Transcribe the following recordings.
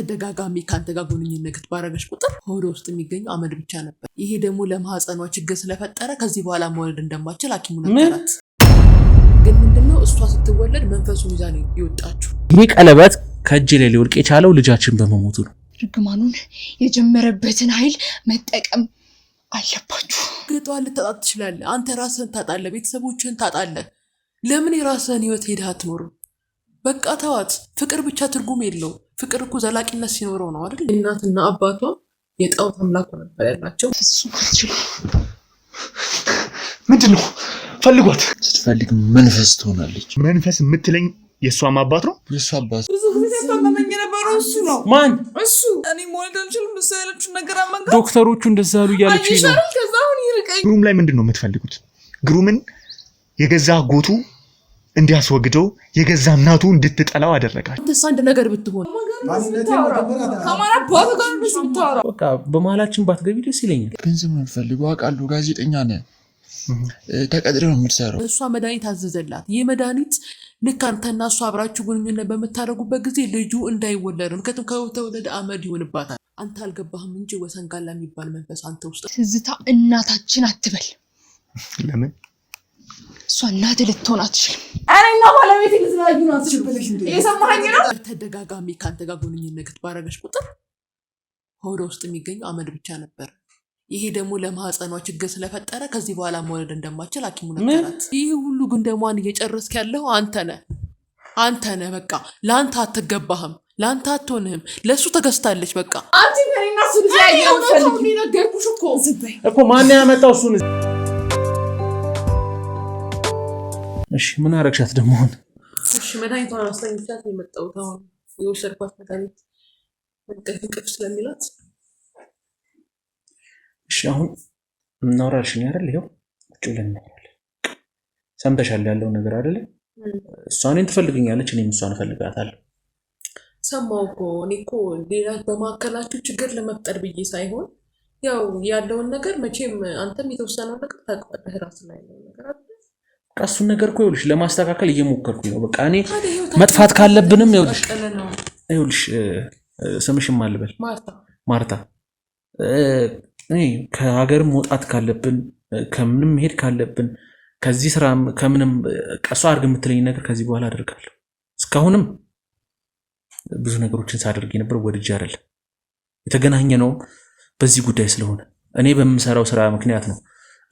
በተደጋጋሚ ካንተ ጋር ግንኙነት ባረገች ቁጥር ሆድ ውስጥ የሚገኘው አመድ ብቻ ነበር። ይሄ ደግሞ ለማህፀኗ ችግር ስለፈጠረ ከዚህ በኋላ መውለድ እንደማትችል ሐኪሙ ነገራት። ግን ምንድነው እሷ ስትወለድ መንፈሱን ይዛ ነው የወጣችው። ይሄ ቀለበት ከእጅ ላይ ሊወድቅ የቻለው ልጃችን በመሞቱ ነው። ርግማኑን የጀመረበትን ኃይል መጠቀም አለባችሁ። ግጧን ልታጣ ትችላለህ። አንተ ራስህን ታጣለህ፣ ቤተሰቦችህን ታጣለህ። ለምን የራስህን ህይወት ሄደህ አትኖርም? በቃ ተዋት። ፍቅር ብቻ ትርጉም የለው። ፍቅር እኮ ዘላቂነት ሲኖረው ነው አይደል? እናትና አባቷ የጣዖት አምላክ ነበር ያላቸው። ምንድነው ፈልጓት? ስትፈልግ መንፈስ ትሆናለች። መንፈስ የምትለኝ የሷም አባት ነው? የሷ አባት ብዙ ጊዜ ተመመኝ የነበረው እሱ ነው። ማን? እሱ። እኔ ሞልድ አልችልም እሱ ያለችው ነገር አመንጋ። ዶክተሮቹ እንደዛ አሉ እያለች ነው። ከዛ አሁን ይርቀኝ። ግሩም ላይ ምንድነው የምትፈልጉት? ግሩምን የገዛ ጎቱ እንዲያስወግደው የገዛ እናቱ እንድትጠላው አደረጋችሁ። አንተስ አንድ ነገር ብትሆን ከማራ ባቱ ጋር ነው ብታወራ። በቃ በመሀላችን ባትገቢ ደስ ይለኛል። ገንዘብ ነው የምፈልገው አውቃለሁ። ጋዜጠኛ ነህ፣ ተቀጥረህ ነው የምትሰራው። እሷ መድኃኒት አዘዘላት። ይህ መድኃኒት ልክ አንተና እሷ አብራችሁ ግንኙነት በምታደርጉበት ጊዜ ልጁ እንዳይወለድ፣ ምክንያቱም ከተወለደ አመድ ይሆንባታል። አንተ አልገባህም እንጂ ወሰንጋላ የሚባል መንፈስ አንተ ውስጥ። ትዝታ እናታችን አትበል። ለምን? እሷ እናት ልትሆን አትችልም። እኔና ባለቤቴ ልትለያዩ ነው አትችልም። እየሰማኸኝ ነው? በተደጋጋሚ ካንተ ጋር ግንኙነት ባረገች ቁጥር ሆድ ውስጥ የሚገኘው አመድ ብቻ ነበር። ይሄ ደግሞ ለማህፀኗ ችግር ስለፈጠረ ከዚህ በኋላ መውለድ እንደማትችል ሐኪሙ ነገራት። ይህ ሁሉ ግን ደሟን እየጨረስክ ያለው አንተ ነህ። በቃ ለአንተ አትገባህም፣ ለአንተ አትሆንህም። ለእሱ ተገዝታለች። በቃ አንቺ ከኔና እሱ ልትለያዩ ነው ነገርኩሽ እኮ ማን ያመጣው እሱን? እሺ ምን አረግሻት ደግሞ? እሺ መድኃኒቷን አስተኝቻት የመጣሁት አሁን የወሰድኳት መድኃኒት እንቅልፍ ስለሚላት። እሺ አሁን እናወራልሽኝ አይደል? ይኸው ቁጭ ብለን እናወራለን። ሰምተሻል ያለው ነገር አይደል? እሷ እኔን ትፈልገኛለች፣ እኔም እሷን እፈልጋታለሁ። ሰማሁ እኮ። እኔ እኮ ሌላ በማዕከላችሁ ችግር ለመፍጠር ብዬ ሳይሆን ያው ያለውን ነገር መቼም አንተም የተወሰነው ነገር ታውቃለህ። ራስ ላይ ያለው ነገር አይደል? እሱን ነገር እኮ ይኸውልሽ ለማስተካከል እየሞከርኩኝ ነው። በቃ እኔ መጥፋት ካለብንም ይኸውልሽ ስምሽም አልበል ማርታ፣ እኔ ከሀገርም መውጣት ካለብን ከምንም መሄድ ካለብን ከዚህ ስራ ከምንም ቀሷ አድርግ የምትለኝ ነገር ከዚህ በኋላ አደርጋለሁ። እስካሁንም ብዙ ነገሮችን ሳደርግ ነበር። ወድጄ አይደለም የተገናኘ ነው በዚህ ጉዳይ ስለሆነ እኔ በምሰራው ስራ ምክንያት ነው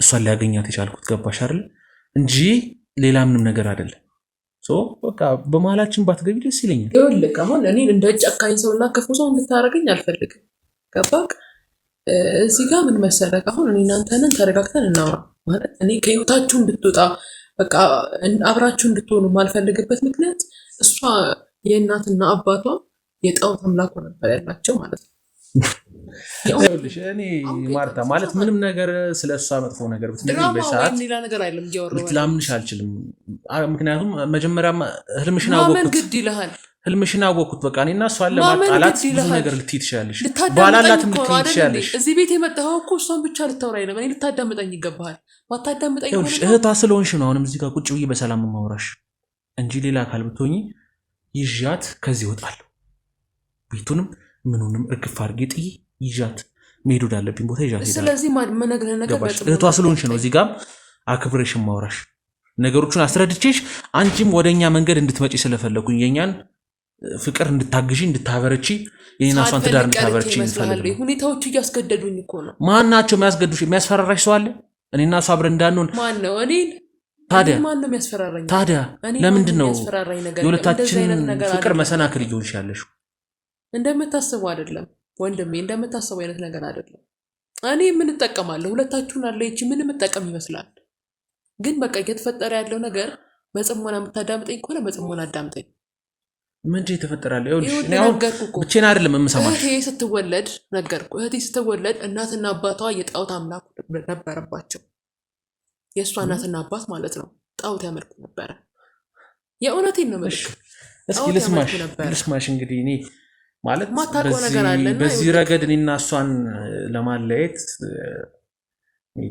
እሷን ሊያገኛት የቻልኩት። ገባሽ አይደል? እንጂ ሌላ ምንም ነገር አይደለም። በቃ በመሀላችን ባትገቢ ደስ ይለኛል። ይኸውልህ አሁን እኔ እንደ ጨካኝ ሰውና ክፉ ሰው እንድታረገኝ አልፈልግም። ገባክ? እዚህ ጋር ምን መሰለህ፣ አሁን እኔ እናንተንን ተረጋግተን እናውራ። ማለት እኔ ከህይወታችሁ እንድትወጣ በቃ አብራችሁ እንድትሆኑ ማልፈልግበት ምክንያት እሷ የእናትና አባቷ የጣዖት አምላክ ነበር ያላቸው ማለት ነው። ይኸውልሽ እኔ ማርታ ማለት ምንም ነገር ስለሷ መጥፎ ነገር ብትነግሪኝ በሰዓት ሌላ ነገር አይደለም እያወራሁ ልትላምንሽ አልችልም። ምክንያቱም መጀመሪያም ህልምሽን ማመን ግድ ይልሃል። ህልምሽን አወቅኩት። በቃ እኔና እሷን ለማጣላት ብዙ ነገር ልትይ ትችያለሽ፣ ባላላትም ልትይ ትችያለሽ። እዚህ ቤት የመጣኸው እኮ እሷን ብቻ ልታወራ አይደለም፣ እኔ ልታዳምጠኝ ይገባሃል። ማታዳምጠኝ ይኸውልሽ እህቷ ስለሆንሽ ነው አሁንም እዚህ ጋር ቁጭ ብዬ በሰላም ማውራሽ እንጂ ሌላ አካል ብትሆኚ ይዣት ከዚህ እወጣለሁ። ቤቱንም ምኑንም እርግፍ አድርጌ ጥዬ ይዣት መሄድ ወዳለብኝ ቦታ ይዣት ሄዳለሁ። ስለዚህ መነግርህ ነገር እህቷ ስለሆንሽ ነው እዚህ ጋር አክብሬሽ ማውራሽ፣ ነገሮቹን አስረድቼሽ አንቺም ወደኛ መንገድ እንድትመጪ ስለፈለኩኝ የኛን ፍቅር እንድታግዢ እንድታበረቺ የኔና እሷን ትዳር እንድታበረቺ እንፈልጋለሁ። ሁኔታዎቹ እያስገደዱኝ እኮ ነው። ማን ናቸው የሚያስገዱሽ? የሚያስፈራራሽ ሰው አለ? እኔና እሷ አብረን እንዳንሆን ማን ነው? እኔን ታዲያ ማን ነው የሚያስፈራራኝ? ታዲያ ለምንድን ነው የሁለታችን ፍቅር መሰናክል እየሆንሽ ያለሽው? እንደምታስበው አይደለም ወንድሜ፣ እንደምታስበው አይነት ነገር አይደለም። እኔ ምን እጠቀማለሁ? ሁለታችሁን አለይቺ ምን የምጠቀም ይመስላል? ግን በቃ እየተፈጠረ ያለው ነገር በጽሞና የምታዳምጠኝ ከሆነ በጽሞና አዳምጠኝ። ምንድን የተፈጠራለ? ይኸውልሽ እኔ አሁን ብቻዬን አይደለም የምሰማሽ። እህቴ ስትወለድ ነገርኩ። እህቴ ስትወለድ እናትና አባቷ የጣዖት አምላክ ነበረባቸው። የእሷ እናትና አባት ማለት ነው ጣዖት ያመልኩ ነበረ። የእውነቴን ነው የምልሽ። እስኪ ልስማሽ እንግዲህ እኔ ማለት ማታውቀው ነገር አለ። በዚህ ረገድ እኔና እሷን ለማለያየት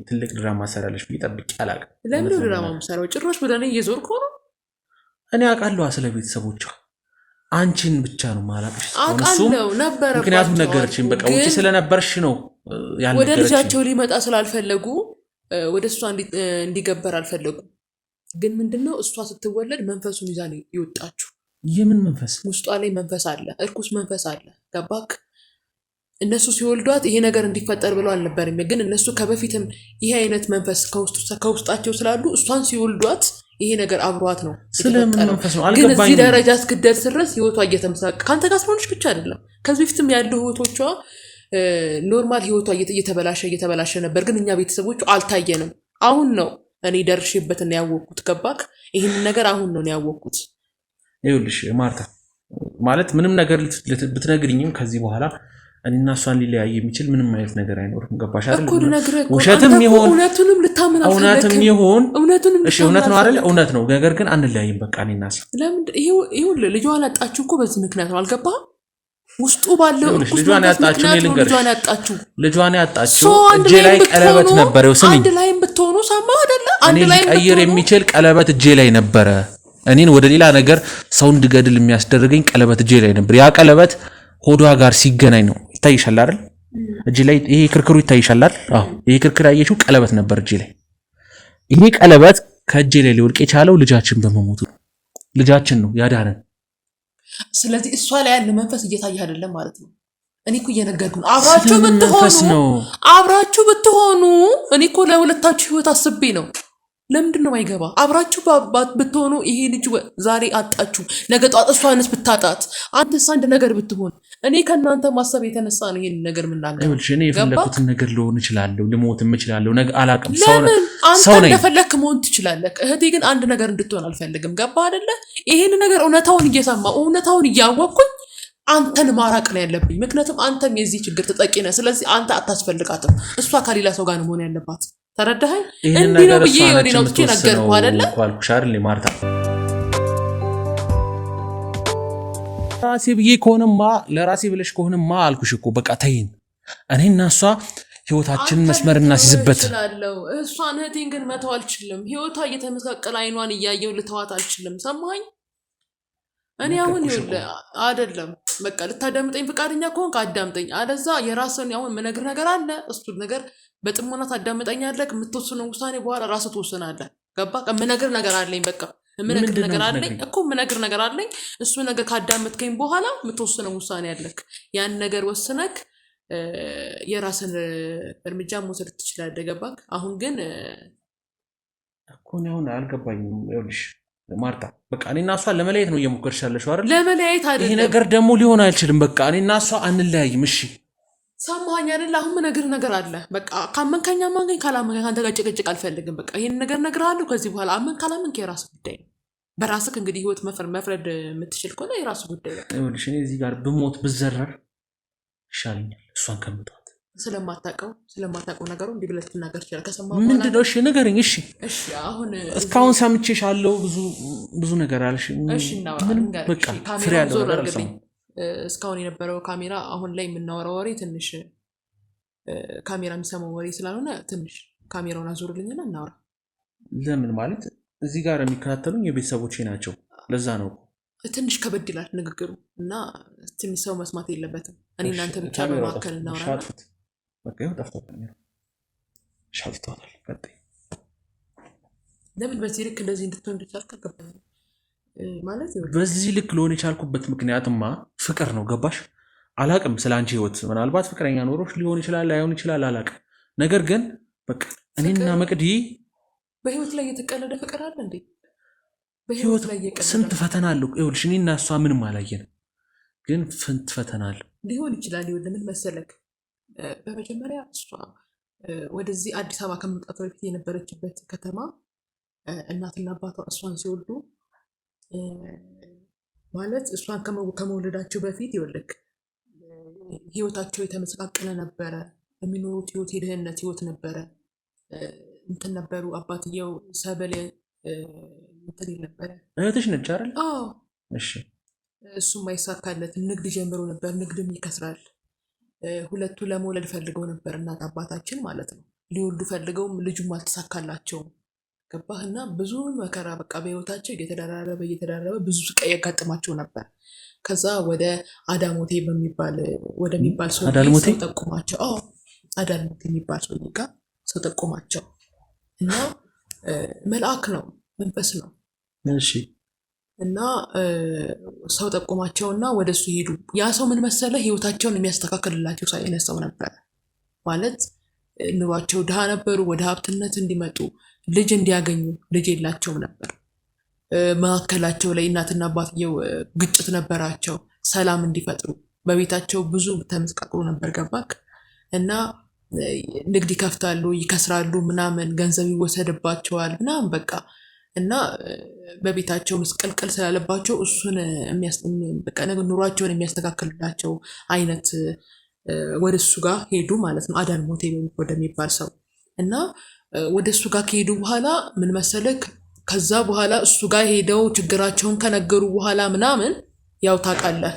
ትልቅ ድራማ ሰራለሽ ብዬ ጠብቄ አላውቅም። ለምን ድራማ የምሰራው? ጭራሽ ወደ እኔ እየዞርክ ነው። እኔ አውቃለሁ ስለ ቤተሰቦቿ አንቺን ብቻ ነው ማላቅሽ እሱም ነበር ምክንያቱም ነገርችኝ በቃ ውጪ ስለነበርሽ ነው ያልነገረችኝ ወደ ልጃቸው ሊመጣ ስላልፈለጉ ወደ እሷ እንዲገበር አልፈለጉ ግን ምንድነው እሷ ስትወለድ መንፈሱን ይዛ ነው ይወጣችሁ የምን መንፈስ ውስጧ ላይ መንፈስ አለ እርኩስ መንፈስ አለ ገባክ እነሱ ሲወልዷት ይሄ ነገር እንዲፈጠር ብለው አልነበረም ግን እነሱ ከበፊትም ይሄ አይነት መንፈስ ከውስጣቸው ስላሉ እሷን ሲወልዷት ይሄ ነገር አብሯት ነው ስለምን መንፈስ ነው ግን እዚህ ደረጃ እስክደርስ ድረስ ህይወቷ እየተመሰቀ ካንተ ጋር ስለሆነች ብቻ አይደለም ከዚህ በፊትም ያለው ህይወቶቿ ኖርማል ህይወቷ እየተበላሸ ነበር ግን እኛ ቤተሰቦቹ አልታየንም አሁን ነው እኔ ደርሼበትና ያወቅኩት ገባክ ይሄን ነገር አሁን ነው ያወቅኩት ይኸውልሽ ማርታ ማለት ምንም ነገር ብትነግሪኝም ከዚህ በኋላ እኔና እሷን ሊለያይ የሚችል ምንም አይነት ነገር አይኖርም ገባሽ አይደል ውሸትም ይሁን እውነቱንም ልታመን እውነትም ይሁን እሺ እውነት ነው አይደል እውነት ነው ነገር ግን አንለያይም በቃ እኔና እሷ ለምን ይሄው ልጇን አጣችሁ እኮ በዚህ ምክንያት ነው አልገባህ ውስጡ ባለው ልጇን ያጣችሁ ልጇን ያጣችሁ እጄ ላይ ቀለበት ነበር ስሚኝ አንድ ላይም ብትሆኑ ሰማ አይደለ አንድ ላይ ቀይር የሚችል ቀለበት እጄ ላይ ነበር እኔን ወደ ሌላ ነገር ሰው እንድገድል የሚያስደርገኝ ቀለበት እጄ ላይ ነበር ያ ቀለበት ሆዷ ጋር ሲገናኝ ነው ይታይሻል አይደል እጄ ላይ ይሄ ክርክሩ ይታይሻል አይደል አዎ ይሄ ክርክር ያየሽው ቀለበት ነበር እጄ ላይ ይሄ ቀለበት ከእጄ ላይ ሊወድቅ የቻለው ልጃችን በመሞቱ ልጃችን ነው ያዳነን ስለዚህ እሷ ላይ ያለ መንፈስ እየታየ አይደለም ማለት ነው እኔ እኮ እየነገርኩ ነው አብራችሁ ብትሆኑ እኔ እኮ ለሁለታችሁ ህይወት አስቤ ነው ለምንድን ነው ማይገባ አብራችሁ ብትሆኑ ይሄ ልጅ ዛሬ አጣችሁ ነገ ጧት እሷንስ ብታጣት አንተስ አንድ ነገር ብትሆን እኔ ከናንተ ማሰብ የተነሳ ነው ይሄን ነገር ምናገር እኔ የፈለኩትን ነገር ልሆን ይችላልው ልሞትም ይችላልው ነገ አላቅም ሰው ነኝ እንደፈለክ መሆን ትችላለህ እህቴ ግን አንድ ነገር እንድትሆን አልፈልግም ገባ አይደለ ይሄን ነገር እውነታውን እየሰማ እውነታውን እያወቅኩኝ አንተን ማራቅ ነው ያለብኝ ምክንያቱም አንተም የዚህ ችግር ተጠቂ ነህ ስለዚህ አንተ አታስፈልጋትም እሷ ከሌላ ሰው ጋር ነው መሆን ያለባት ተረዳኸኝ እንዴ ነው ብዬ ወዲ ነው ተነገርኩ አይደለ ቋልኩ ሻርሊ ማርታ ራሴ ብዬ ከሆነማ ለራሴ ብለሽ ከሆነማ አልኩሽ እኮ በቃ ተይን እኔና እሷ ህይወታችንን መስመር እናስይዝበት እሷን እህቴን ግን መተው አልችልም ህይወቷ እየተመሰቀለ አይኗን እያየው ልተዋት አልችልም ሰማኝ እኔ አሁን ይኸውልህ አይደለም በቃ ልታዳምጠኝ ፍቃደኛ ከሆንክ አዳምጠኝ አለዛ የራስን አሁን መነግር ነገር አለ እሱ ነገር በጥሞና ታዳምጠኛለህ የምትወስነው ውሳኔ በኋላ ራስህ ትወስናለህ ገባ ከመነግር ነገር አለኝ በቃ ምንነግር ነገር አለኝ እኮ ምንነግር ነገር አለኝ እሱ ነገር ካዳምጥከኝ በኋላ የምትወስነው ውሳኔ አለክ ያን ነገር ወስነክ የራስን እርምጃ መውሰድ ትችላለህ ገባክ አሁን ግን እኮ ነው አልገባኝም ይኸውልሽ ማርታ በቃ እኔና እሷ ለመለያየት ነው እየሞከርሽ ያለሽው አይደል ለመለያየት አይደለም ይሄ ነገር ደግሞ ሊሆን አይችልም በቃ እኔና እሷ አንለያይም እሺ ሰማኸኝ አይደል አሁን ምነግር ነገር አለ በቃ ካመንከኛ ማንገኝ ካላመንከኝ ካንተ ጋር ጭቅጭቅ አልፈልግም በቃ ይሄን ነገር እነግርሃለሁ ከዚህ በኋላ አመን ካላመንክ የራስህ ጉዳይ ነው በራስህ እንግዲህ ህይወት መፍረድ የምትችል ከሆነ የራስህ ጉዳይ ነው ይኸውልሽ እኔ እዚህ ጋር ብሞት ብዘረር ይሻለኛል እሷን ከምትዋት ስለማታውቀው ነገሩ እንዲህ ብለህ ትናገር ይችላል ከሰማሁ ምንድነው እሺ ንገረኝ እሺ አሁን እስካሁን ሰምቼሻለሁ ብዙ ነገር አልሽ እሺ በቃ ፍሬ ያለው ነገር አልሰማሁም እስካሁን የነበረው ካሜራ አሁን ላይ የምናወራው ወሬ ትንሽ ካሜራ የሚሰማው ወሬ ስላልሆነ ትንሽ ካሜራውን አዞርልኝና እናወራ ለምን ማለት እዚህ ጋር የሚከታተሉኝ የቤተሰቦቼ ናቸው ለዛ ነው ትንሽ ከበድ ይላል ንግግሩ እና ትንሽ ሰው መስማት የለበትም እኔ እናንተ ብቻ በማከል እናወራ በቃ ይኸው ጠፍቶኛል ሻልቷል ቀጥይ ለምን በዚህ ልክ እንደዚህ እንድትሆን እንደቻልክ አልገባኝም ማለት በዚህ ልክ ለሆነ የቻልኩበት ምክንያትማ ፍቅር ነው ገባሽ አላቅም ስላንቺ ህይወት ምናልባት ፍቅረኛ ኖሮሽ ሊሆን ይችላል ላይሆን ይችላል አላቅም ነገር ግን በቃ እኔና መቅዲ በህይወት ላይ የተቀለደ ፍቅር አለ እንዴ በህይወት ላይ የቀለደ ስንት ፈተና አለው ይኸውልሽ እኔና እሷ ምንም አላየንም ግን ስንት ፈተና አለው ሊሆን ይችላል ይኸውልህ ምን መሰለክ በመጀመሪያ እሷ ወደዚህ አዲስ አበባ ከመምጣቷ በፊት የነበረችበት ከተማ እናትና አባቷ እሷን ሲወልዱ ማለት እሷን ከመውለዳቸው በፊት ይወልክ ህይወታቸው የተመሰቃቀለ ነበረ የሚኖሩት ህይወት የድህነት ህይወት ነበረ እንትን ነበሩ አባትየው ሰበሌ እንትን ነበረ እህትሽ ነች አይደል አዎ እሺ እሱም ማይሳካለት ንግድ ጀምሮ ነበር ንግድም ይከስራል ሁለቱ ለመውለድ ፈልገው ነበር እናት አባታችን ማለት ነው ሊወልዱ ፈልገውም ልጁም አልተሳካላቸውም ገባህና ብዙ መከራ በቃ በህይወታቸው እየተደራረበ ብዙ ስቃይ ያጋጥማቸው ነበር። ከዛ ወደ አዳልሞቴ ወደሚባል ሰው ጠቁማቸው። አዳልሞቴ የሚባል ሰው ጋር ሰው ጠቁማቸው እና መልአክ ነው መንፈስ ነው። እሺ እና ሰው ጠቁማቸውና ወደሱ ሄዱ። ያ ሰው ምን መሰለ ህይወታቸውን የሚያስተካክልላቸው አይነት ሰው ነበር። ማለት ኑሯቸው ድሃ ነበሩ። ወደ ሀብትነት እንዲመጡ ልጅ እንዲያገኙ ልጅ የላቸውም ነበር። መካከላቸው ላይ እናትና አባትየው ግጭት ነበራቸው። ሰላም እንዲፈጥሩ በቤታቸው ብዙ ተመስቃቅሎ ነበር። ገባክ? እና ንግድ ይከፍታሉ፣ ይከስራሉ፣ ምናምን ገንዘብ ይወሰድባቸዋል ምናምን በቃ እና በቤታቸው ምስቅልቅል ስላለባቸው እሱን በቃ ኑሯቸውን የሚያስተካክልላቸው አይነት ወደ እሱ ጋር ሄዱ ማለት ነው። አዳልሞቴ ወደሚባል ሰው እና ወደ እሱ ጋር ከሄዱ በኋላ ምን መሰለክ፣ ከዛ በኋላ እሱ ጋር ሄደው ችግራቸውን ከነገሩ በኋላ ምናምን ያው ታውቃለህ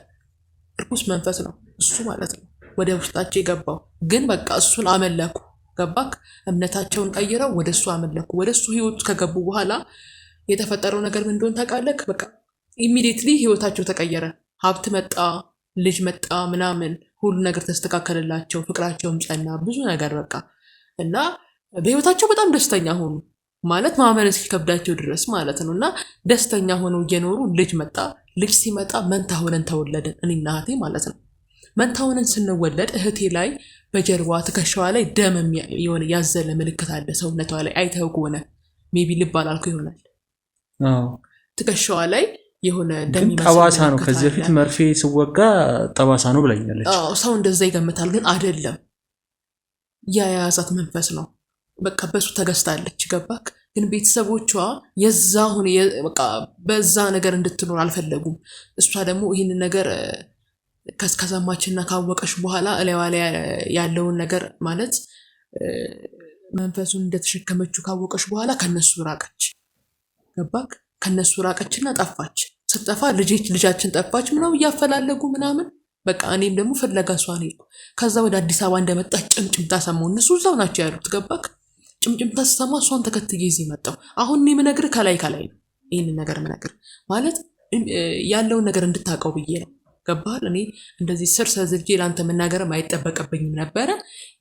እርኩስ መንፈስ ነው እሱ ማለት ነው ወደ ውስጣቸው የገባው። ግን በቃ እሱን አመለኩ። ገባክ? እምነታቸውን ቀይረው ወደ እሱ አመለኩ። ወደ እሱ ህይወት ከገቡ በኋላ የተፈጠረው ነገር ምን እንደሆነ ታውቃለህ? በቃ ኢሚዲየትሊ ህይወታቸው ተቀየረ። ሀብት መጣ፣ ልጅ መጣ፣ ምናምን ሁሉ ነገር ተስተካከለላቸው። ፍቅራቸውም ጸና፣ ብዙ ነገር በቃ እና በህይወታቸው በጣም ደስተኛ ሆኑ ማለት ማመን እስኪከብዳቸው ድረስ ማለት ነው። እና ደስተኛ ሆነው እየኖሩ ልጅ መጣ። ልጅ ሲመጣ መንታ ሆነን ተወለድን እኔና እህቴ ማለት ነው። መንታ ሆነን ስንወለድ እህቴ ላይ በጀርባ ትከሻዋ ላይ ደም የሆነ ያዘለ ምልክት አለ ሰውነቷ ላይ። አይተው ከሆነ ሜቢ ልብ አላልኩ ይሆናል። ትከሻዋ ላይ የሆነ ደም ጠባሳ ነው። ከዚህ በፊት መርፌ ስወጋ ጠባሳ ነው ብላኛለች። ሰው እንደዛ ይገምታል፣ ግን አይደለም። የያዛት መንፈስ ነው። በቃ በሱ ተገዝታለች። ገባክ? ግን ቤተሰቦቿ የዛ ሆነ በቃ በዛ ነገር እንድትኖር አልፈለጉም። እሷ ደግሞ ይህንን ነገር ከሰማችና ካወቀሽ በኋላ እላይዋ ላይ ያለውን ነገር ማለት መንፈሱን እንደተሸከመችው ካወቀሽ በኋላ ከነሱ ራቀች። ገባክ? ከነሱ ራቀችና ጠፋች። ስትጠፋ ልጃችን ጠፋች ምናምን እያፈላለጉ ምናምን በቃ እኔም ደግሞ ፍለጋ እሷን ሄድኩ። ከዛ ወደ አዲስ አበባ እንደመጣች ጭምጭምታ ሰማሁ። እነሱ እዛው ናቸው ያሉት። ገባክ? ጭምጭምታ ስሰማ እሷን ተከትዬ እዚህ መጣሁ። አሁን እኔ የምነግርህ ከላይ ነው። ይህንን ነገር የምነግርህ ማለት ያለውን ነገር እንድታውቀው ብዬ ነው። ገባል? እኔ እንደዚህ ስር ሰዝጄ ለአንተ መናገርም አይጠበቅብኝም ነበረ።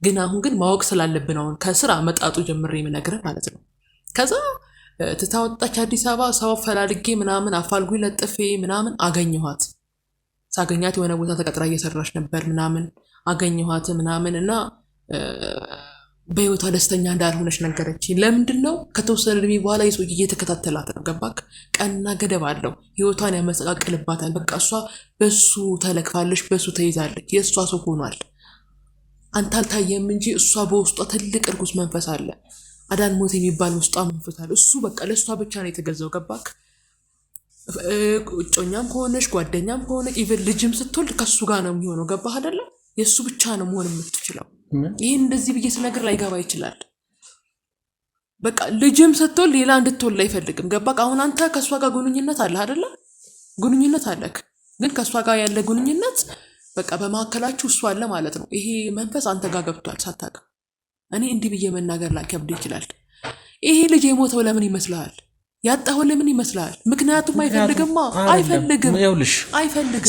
ግን አሁን ግን ማወቅ ስላለብን አሁን ከስራ መጣጡ ጀምሬ የምነግርህ ማለት ነው። ከዛ ትታወጣች አዲስ አበባ። ሰው ፈላልጌ ምናምን አፋልጉኝ ለጥፌ ምናምን አገኘኋት። ሳገኛት የሆነ ቦታ ተቀጥራ እየሰራች ነበር ምናምን አገኘኋት ምናምን እና በህይወቷ ደስተኛ እንዳልሆነች ነገረች። ለምንድን ነው? ከተወሰነ እድሜ በኋላ የሰውዬ እየተከታተላት ነው። ገባክ? ቀንና ገደብ አለው። ህይወቷን ያመሰቃቅልባታል። በቃ እሷ በሱ ተለክፋለች፣ በሱ ተይዛለች። የእሷ ሰው ሆኗል። አንተ አልታየም እንጂ እሷ በውስጧ ትልቅ እርኩስ መንፈስ አለ። አዳልሞቴ የሚባል ውስጧ መንፈስ አለ። እሱ በቃ ለእሷ ብቻ ነው የተገዛው። ገባክ? እጮኛም ከሆነች ጓደኛም ከሆነ ኢቨን ልጅም ስትወልድ ከሱ ጋር ነው የሚሆነው። ገባህ አይደለ? የእሱ ብቻ ነው መሆን የምትችለው። ይህን እንደዚህ ብዬ ስነግር ላይገባ ይችላል። በቃ ልጅም ስትወልድ ሌላ እንድትወልድ አይፈልግም። ገባክ? አሁን አንተ ከእሷ ጋር ግንኙነት አለ አይደለ? ግንኙነት አለክ፣ ግን ከእሷ ጋር ያለ ግንኙነት በቃ በመካከላችሁ እሱ አለ ማለት ነው። ይሄ መንፈስ አንተ ጋር ገብቷል ሳታውቅ። እኔ እንዲህ ብዬ መናገር ላከብድ ይችላል። ይሄ ልጅ የሞተው ለምን ይመስልሃል? ያጣው ለምን ይመስላል? ምክንያቱም አይፈልግም።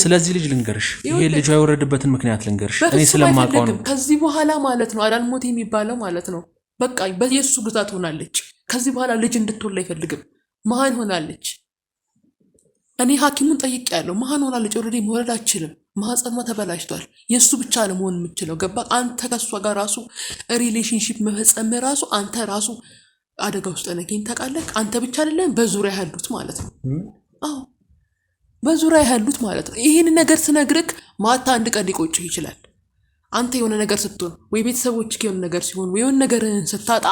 ስለዚህ ልጅ ልንገርሽ፣ ይሄ ልጅ ያወረደበትን ምክንያት ልንገርሽ። እኔ ስለማውቀው ነው። ከዚህ በኋላ ማለት ነው አዳልሞቴ የሚባለው ማለት ነው በቃ በየሱ ግዛት ሆናለች። ከዚህ በኋላ ልጅ እንድትወልድ አይፈልግም። መሀን ሆናለች። እኔ ሐኪሙን ጠይቄያለሁ። መሀን ሆናለች። ኦልሬዲ መውለድ አትችልም። ማህፀኗ ተበላሽቷል። የሱ ብቻ ነው መሆን የምትችለው። ገባ? አንተ ከሷ ጋር ራሱ ሪሌሽንሺፕ መፈጸም ራሱ አንተ ራሱ አደጋ ውስጥ ነኝ ታውቃለህ። አንተ ብቻ አይደለም በዙሪያ ያሉት ማለት ነው። አዎ በዙሪያ ያሉት ማለት ነው። ይህን ነገር ስነግርክ ማታ አንድ ቀን ሊቆጭህ ይችላል። አንተ የሆነ ነገር ስትሆን ወይ ቤተሰቦች የሆነ ነገር ሲሆን ወይ የሆነ ነገር ስታጣ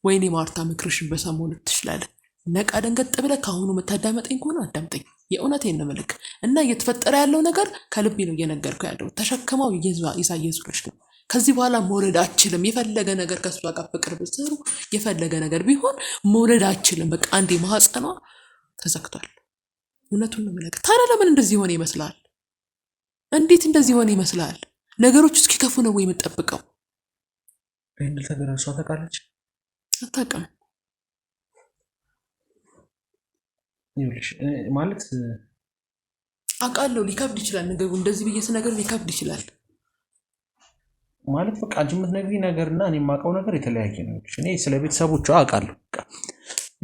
ወይኔ ማርታ ምክርሽን በሰማሁ ትችላለህ። ነቃ ደንገጥ ብለህ ከአሁኑ የምታዳመጠኝ ከሆነ አዳምጠኝ። የእውነቴን ነው የምልህ። እና እየተፈጠረ ያለው ነገር ከልቤ ነው እየነገርኩህ ያለው። ተሸክመው ይዛየሱረሽ ነው። ከዚህ በኋላ መውለድ አችልም። የፈለገ ነገር ከሷ ጋር ፍቅር ብትሰሩ የፈለገ ነገር ቢሆን መውለድ አችልም። በቃ አንዴ ማህፀኗ ተዘግቷል። እውነቱን ነው የምልህ። ታዲያ ለምን እንደዚህ ሆነ ይመስላል? እንዴት እንደዚህ ሆነ ይመስላል? ነገሮች እስኪከፉ ነው ወይ የምጠብቀው? ይህን ተገራሷ ታውቃለች? አታውቅም። ይኸውልሽ ማለት አውቃለሁ ሊከብድ ይችላል ነገሩ። እንደዚህ ብዬ ስነገር ሊከብድ ይችላል ማለት በቃ አንቺ የምትነግሪኝ ነገርና እኔ የማውቀው ነገር የተለያየ ነው። እኔ ስለ ቤተሰቦቿ አውቃለሁ።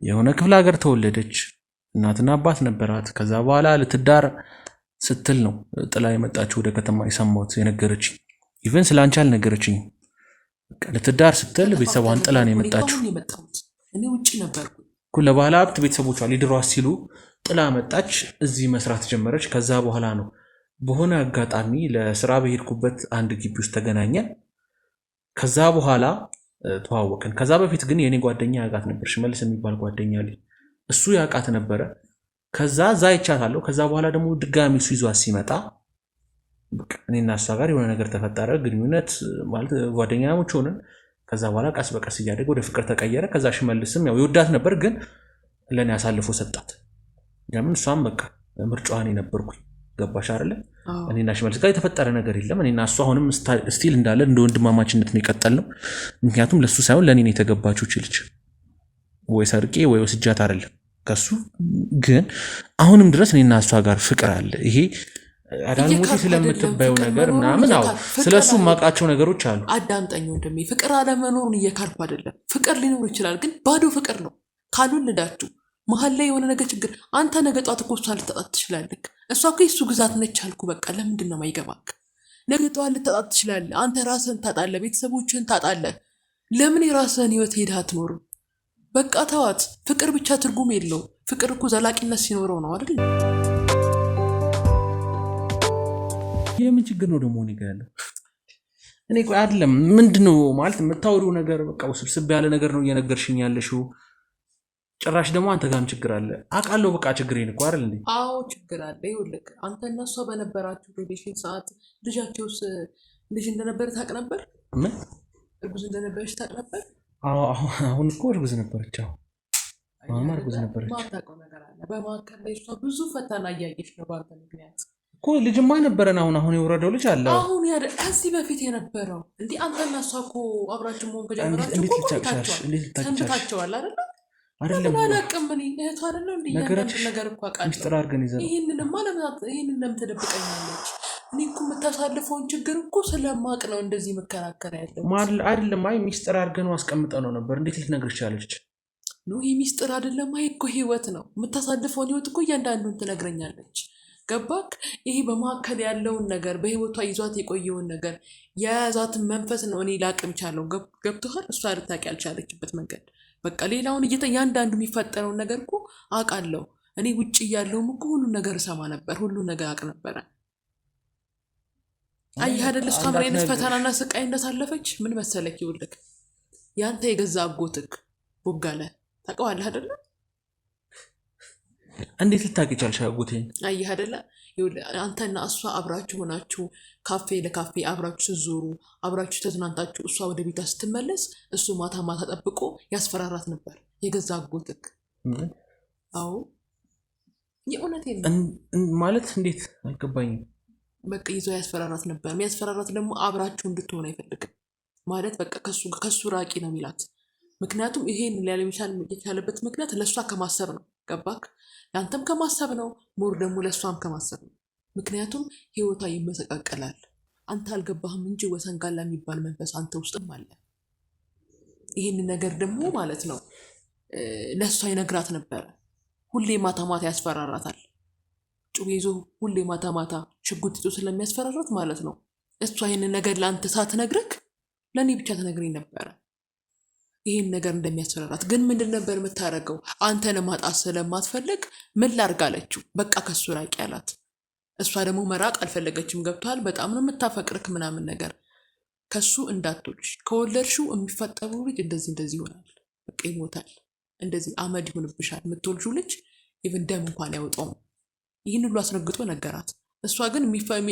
የሆነ ክፍለ ሀገር ተወለደች፣ እናትና አባት ነበራት። ከዛ በኋላ ልትዳር ስትል ነው ጥላ የመጣችው ወደ ከተማ። የሰማሁት የነገረችኝ ኢቨን ስለ አንቺ አልነገረችኝም። ልትዳር ስትል ቤተሰቧን ጥላ ነው የመጣችው። እኔ ውጭ ነበርኩ እኮ ለባለ ሀብት ቤተሰቦቿ ሊድሯት ሲሉ ጥላ መጣች፣ እዚህ መስራት ጀመረች። ከዛ በኋላ ነው በሆነ አጋጣሚ ለስራ በሄድኩበት አንድ ግቢ ውስጥ ተገናኘን። ከዛ በኋላ ተዋወቅን። ከዛ በፊት ግን የኔ ጓደኛ ያውቃት ነበር፣ ሽመልስ የሚባል ጓደኛ ልጅ፣ እሱ ያውቃት ነበረ። ከዛ እዛ ይቻታለሁ። ከዛ በኋላ ደግሞ ድጋሚ እሱ ይዟት ሲመጣ እኔና እሷ ጋር የሆነ ነገር ተፈጠረ። ግንኙነት ማለት ጓደኛሞች ሆንን። ከዛ በኋላ ቀስ በቀስ እያደገ ወደ ፍቅር ተቀየረ። ከዛ ሽመልስም ያው ይወዳት ነበር፣ ግን ለእኔ አሳልፎ ሰጣት። ለምን? እሷም በቃ ምርጫዋን የነበርኩኝ። ገባሽ አይደለ? እኔና ሽመልስ ጋር የተፈጠረ ነገር የለም። እኔና እሷ አሁንም ስቲል እንዳለ እንደ ወንድማማችነት ነው የቀጠልነው። ምክንያቱም ለሱ ሳይሆን ለእኔ ነው የተገባችው ልጅ። ወይ ሰርቄ ወይ ወስጃት አይደለም ከሱ። ግን አሁንም ድረስ እኔና እሷ ጋር ፍቅር አለ። ይሄ አዳልሞቲ ስለምትባየው ነገር ምናምን፣ አዎ ስለሱ የማውቃቸው ነገሮች አሉ። አዳምጠኝ ወንድሜ፣ ፍቅር አለመኖሩን እየካልኩ አይደለም። ፍቅር ሊኖር ይችላል፣ ግን ባዶ ፍቅር ነው። ካልወለዳችሁ መሀል ላይ የሆነ ነገር ችግር፣ አንተ ነገ ጧት እኮ እሷን ልታጣት ትችላለህ። እሷ እኮ የሱ ግዛት ነች አልኩ። በቃ ለምንድን ነው የማይገባክ? ነገ ጧት ልታጣት ትችላለህ። አንተ ራስህን ታጣለህ፣ ቤተሰቦችህን ታጣለህ። ለምን የራስህን ህይወት ሄደህ አትኖርም? በቃ ተዋት። ፍቅር ብቻ ትርጉም የለው። ፍቅር እኮ ዘላቂነት ሲኖረው ነው አይደል? የምን ችግር ነው ደግሞ እኔ ጋር ያለው? እኔ ቆይ አይደለም ምንድነው ማለት የምታወሪው ነገር? በቃ ውስብስብ ያለ ነገር ነው እየነገርሽኝ ያለሽው። ጭራሽ ደግሞ አንተ ጋርም ችግር አለ አውቃለሁ። በቃ ችግሬን እኮ አይደል እንዴ? አዎ ችግር አለ። ይኸውልህ አንተ እና እሷ በነበራችሁ ሪሌሽን ሰዓት ልጃቸውስ ልጅ እንደነበረ ታውቅ ነበር? ምን እርጉዝ እንደነበረች ታውቅ ነበር? አሁን እኮ እርጉዝ ነበረች። አሁን እርጉዝ ነበረች። ማታውቀው ነገር አለ በመካከል ላይ። እሷ ብዙ ፈተና እያየች ነው በአንተ ምክንያት እኮ። ልጅማ ነበረን። አሁን የወረደው ልጅ አለ። አሁን ከዚህ በፊት የነበረው እንዲህ አንተና እሷ እኮ አብራችሁ መሆን ከጀመራችሁ እኮ ሰንብታችኋል አይደለ? አይደለም አላውቅም። እኔ እህቱ አይደለም እንዴ? ነገር እኮ አውቃለሁ። ሚስጥር አድርገን ይዘን ይሄንንማ ለምን ትደብቀኛለች? እኔ እኮ የምታሳልፈውን ችግር እኮ ስለማቅ ነው እንደዚህ መከራከር ያለው አይደለም። አይ ሚስጥር አድርገን አስቀምጠው ነው ነበር። እንዴት ልትነግር ቻለች? ነው ይሄ ሚስጥር አይደለም። አይ እኮ ህይወት ነው። የምታሳልፈውን ህይወት እኮ እያንዳንዱን ትነግረኛለች። ገባክ? ይሄ በመካከል ያለውን ነገር በህይወቷ ይዟት የቆየውን ነገር የያዛትን መንፈስ ነው እኔ ላቅም ቻለው። ገብቶሃል? እሷ ልታውቂ ያልቻለችበት መንገድ በቃ ሌላውን እያንዳንዱ የሚፈጠረውን ነገር እኮ አውቃለሁ። እኔ ውጭ እያለሁም እኮ ሁሉን ነገር እሰማ ነበር፣ ሁሉን ነገር አውቅ ነበረ። አየህ አይደል እሷ ምን አይነት ፈተናና ስቃይ እንዳሳለፈች። ምን መሰለክ? ይኸውልህ ያንተ የገዛ አጎትክ ቦጋለ ታውቀዋለህ አይደለ? እንዴት ልታውቂ ቻልሽ አጎቴን? አየህ አይደለ አንተና እሷ አብራችሁ ሆናችሁ ካፌ ለካፌ አብራችሁ ስትዞሩ አብራችሁ ተዝናንታችሁ እሷ ወደ ቤቷ ስትመለስ እሱ ማታ ማታ ጠብቆ ያስፈራራት ነበር። የገዛ አጎትክ። አዎ የእውነቴን ነው ማለት እንዴት አልገባኝም። በቃ ይዞ ያስፈራራት ነበር። የሚያስፈራራት ደግሞ አብራችሁ እንድትሆን አይፈልግም ማለት በቃ ከሱ ራቂ ነው የሚላት። ምክንያቱም ይሄን ሊያለሚቻል የቻለበት ምክንያት ለእሷ ከማሰብ ነው። ገባክ? ለአንተም ከማሰብ ነው፣ ሞር ደግሞ ለእሷም ከማሰብ ነው። ምክንያቱም ህይወቷ ይመሰቃቀላል። አንተ አልገባህም እንጂ ወሰንጋላ የሚባል መንፈስ አንተ ውስጥም አለ። ይህን ነገር ደግሞ ማለት ነው ለእሷ ይነግራት ነበረ። ሁሌ ማታ ማታ ያስፈራራታል። ጩቤ ይዞ ሁሌ ማታ ማታ ሽጉጥ ይዞ ስለሚያስፈራራት ማለት ነው። እሷ ይህንን ነገር ለአንተ ሳትነግርህ ለእኔ ብቻ ትነግረኝ ነበረ ይህን ነገር እንደሚያስፈራራት። ግን ምንድን ነበር የምታደርገው? አንተን ማጣት ስለማትፈልግ ምን ላድርግ አለችው። በቃ ከሱ ራቂ አላት። እሷ ደግሞ መራቅ አልፈለገችም። ገብቷል? በጣም ነው የምታፈቅርክ ምናምን ነገር። ከሱ እንዳትወልሽ፣ ከወለድሽው የሚፈጠሩ ልጅ እንደዚህ ይሆናል። በቃ ይሞታል፣ እንደዚህ አመድ ይሆንብሻል። የምትወልጂው ልጅ ኢቭን ደም እንኳን ያወጣውም። ይህን ሁሉ አስረግጦ ነገራት። እሷ ግን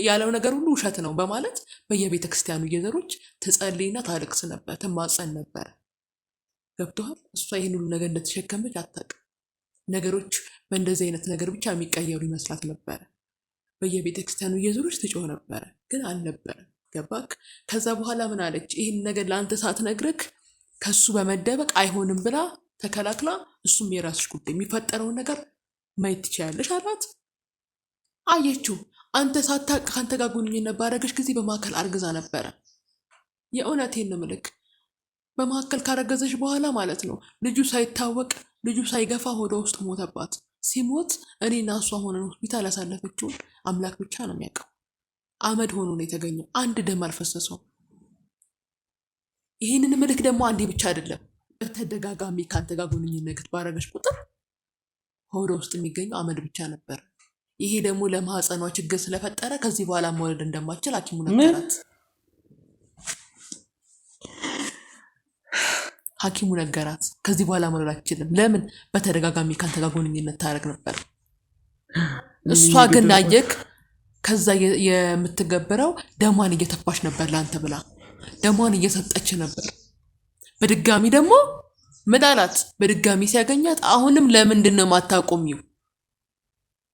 ያለው ነገር ሁሉ ውሸት ነው በማለት በየቤተ ክርስቲያኑ እየዘሮች ትጸልይና ታለቅስ ነበር፣ ትማጸን ነበር። ገብቶሃል? እሷ ይህን ሁሉ ነገር እንደተሸከመች አታውቅም። ነገሮች በእንደዚህ አይነት ነገር ብቻ የሚቀየሩ ይመስላት ነበረ። በየቤተ ክርስቲያኑ እየዞረች ትጮህ ነበረ፣ ግን አልነበረም። ገባክ? ከዛ በኋላ ምን አለች? ይህን ነገር ለአንተ ሳትነግርህ ከሱ በመደበቅ አይሆንም ብላ ተከላክላ፣ እሱም የራስሽ ጉዳይ የሚፈጠረውን ነገር ማየት ትችያለሽ አላት። አየችው። አንተ ሳታቅ ካንተ ጋር ግንኙነት ባደረገች ጊዜ በማከል አርግዛ ነበረ። የእውነቴን ነው ምልክ በማከል ካረገዘች በኋላ ማለት ነው ልጁ ሳይታወቅ ልጁ ሳይገፋ ሆዷ ውስጥ ሞተባት። ሲሞት እኔና እሷ ሆነን ሆስፒታል ያሳለፈችውን አምላክ ብቻ ነው የሚያውቀው። አመድ ሆኖ ነው የተገኘው። አንድ ደም አልፈሰሰው። ይህንን ምልክ ደግሞ አንዴ ብቻ አይደለም በተደጋጋሚ ካንተ ጋር ግንኙነት ባደረገች ቁጥር ሆዷ ውስጥ የሚገኘው አመድ ብቻ ነበር። ይሄ ደግሞ ለማህፀኗ ችግር ስለፈጠረ ከዚህ በኋላ መውለድ እንደማትችል ሐኪሙ ነገራት። ሐኪሙ ነገራት ከዚህ በኋላ መውለድ አትችልም። ለምን? በተደጋጋሚ ካንተ ጋር ግንኙነት ታደርግ ነበር። እሷ ግን አየክ ከዛ የምትገበረው ደሟን እየተፋች ነበር ላንተ ብላ ደሟን እየሰጠች ነበር። በድጋሚ ደግሞ ምን አላት? በድጋሚ ሲያገኛት አሁንም ለምንድን ነው የማታቆሚው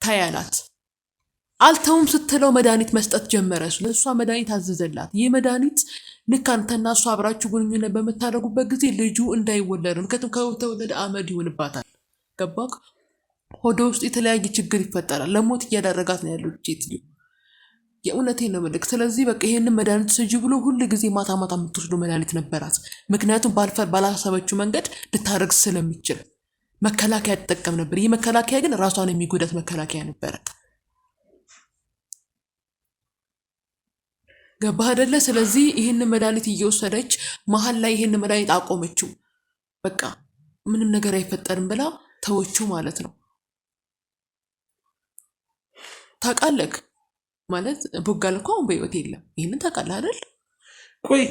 ታያላት። አልተውም ስትለው መድኃኒት መስጠት ጀመረ። እሷ መድኃኒት አዘዘላት። ይህ መድኃኒት ልክ አንተና እሷ አብራችሁ ግንኙነት በምታደርጉበት ጊዜ ልጁ እንዳይወለድ ነው። ምክንያቱም ከተወለደ አመድ ይሆንባታል። ገባክ? ሆዷ ውስጥ የተለያየ ችግር ይፈጠራል። ለሞት እያደረጋት ነው ያለው ልጅ። የእውነቴን ነው ምልክ። ስለዚህ በቃ ይሄንን መድኃኒት ስጂ ብሎ ሁሉ ጊዜ ማታ ማታ የምትወስዱ መድኃኒት ነበራት። ምክንያቱም ባላሰበችው መንገድ ልታረግዝ ስለሚችል መከላከያ ትጠቀም ነበር። ይህ መከላከያ ግን ራሷን የሚጎዳት መከላከያ ነበረ። ገባህ አይደለ? ስለዚህ ይህንን መድኃኒት እየወሰደች መሀል ላይ ይህን መድኃኒት አቆመችው። በቃ ምንም ነገር አይፈጠርም ብላ ተወችው ማለት ነው። ታውቃለህ ማለት ቦጋለ እኮ አሁን በህይወት የለም። ይህንን ታውቃለህ አይደል? ቆይ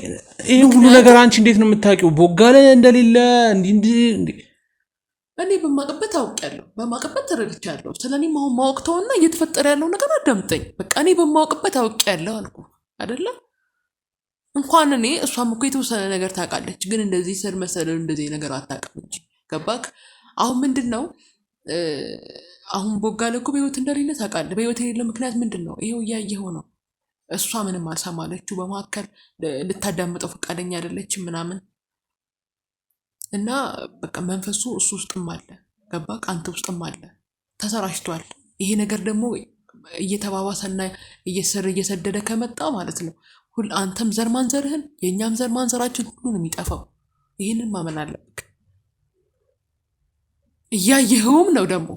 ይሄ ሁሉ ነገር አንቺ እንዴት ነው የምታውቂው? ቦጋለ እንደሌለ እንዲህ እኔ በማውቅበት አውቄያለሁ፣ በማውቅበት ተረድቻለሁ። ስለኔም አሁን ማወቅ ተውና እየተፈጠረ ያለው ነገር አዳምጠኝ። በቃ እኔ በማውቅበት አውቄያለሁ አልኩ አይደለ? እንኳን እኔ እሷም እኮ የተወሰነ ነገር ታውቃለች፣ ግን እንደዚህ ስር መሰለል እንደዚህ ነገር አታውቅም እንጂ ገባክ? አሁን ምንድን ነው አሁን ቦጋለ እኮ በህይወት እንደሌለ ታውቃለህ። በህይወት የሌለ ምክንያት ምንድን ነው? ይሄው እያየኸው ነው። እሷ ምንም አልሰማለችው። በመካከል ልታዳምጠው ፈቃደኛ አይደለችም ምናምን እና በቃ መንፈሱ እሱ ውስጥም አለ። ገባክ? አንተ ውስጥም አለ፣ ተሰራጭቷል። ይሄ ነገር ደግሞ እየተባባሰና እየሰደደ ከመጣ ማለት ነው አንተም ዘር ማንዘርህን የእኛም ዘር ማንዘራችን ሁሉ ነው የሚጠፋው። ይህንን ማመን አለብክ። እያየኸውም ነው ደግሞ።